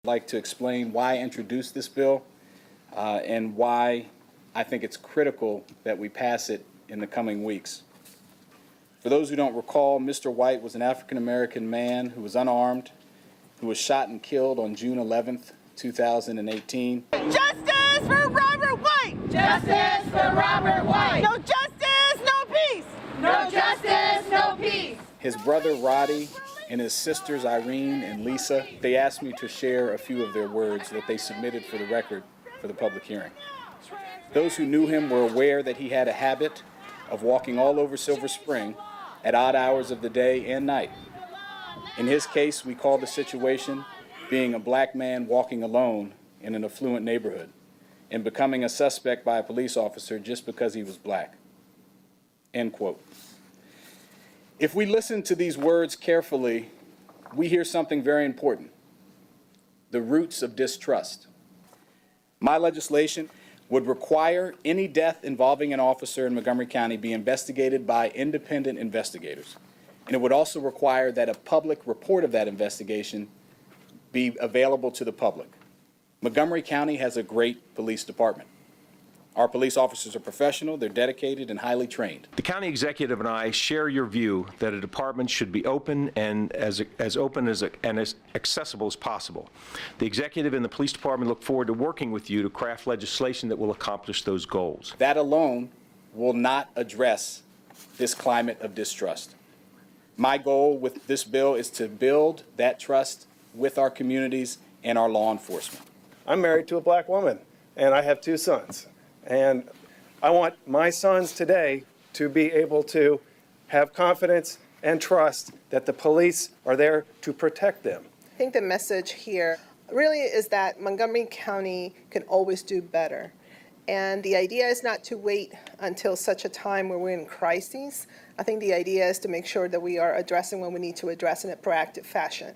I'd like to explain why I introduced this bill and why I think it's critical that we pass it in the coming weeks. For those who don't recall, Mr. White was an African-American man who was unarmed, who was shot and killed on June 11th, 2018. Justice for Robert White! Justice for Robert White! No justice, no peace! No justice, no peace! His brother Roddy and his sisters Irene and Lisa, they asked me to share a few of their words that they submitted for the record for the public hearing. Those who knew him were aware that he had a habit of walking all over Silver Spring at odd hours of the day and night. In his case, we call the situation being a black man walking alone in an affluent neighborhood and becoming a suspect by a police officer just because he was black. End quote. If we listen to these words carefully, we hear something very important: the roots of distrust. My legislation would require any death involving an officer in Montgomery County be investigated by independent investigators. And it would also require that a public report of that investigation be available to the public. Montgomery County has a great police department. Our police officers are professional, they're dedicated, and highly trained. The county executive and I share your view that a department should be open and as open and as accessible as possible. The executive and the police department look forward to working with you to craft legislation that will accomplish those goals. That alone will not address this climate of distrust. My goal with this bill is to build that trust with our communities and our law enforcement. I'm married to a black woman, and I have 2 sons. And I want my sons today to be able to have confidence and trust that the police are there to protect them. I think the message here really is that Montgomery County can always do better. And the idea is not to wait until such a time where we're in crises. I think the idea is to make sure that we are addressing when we need to address in a proactive fashion.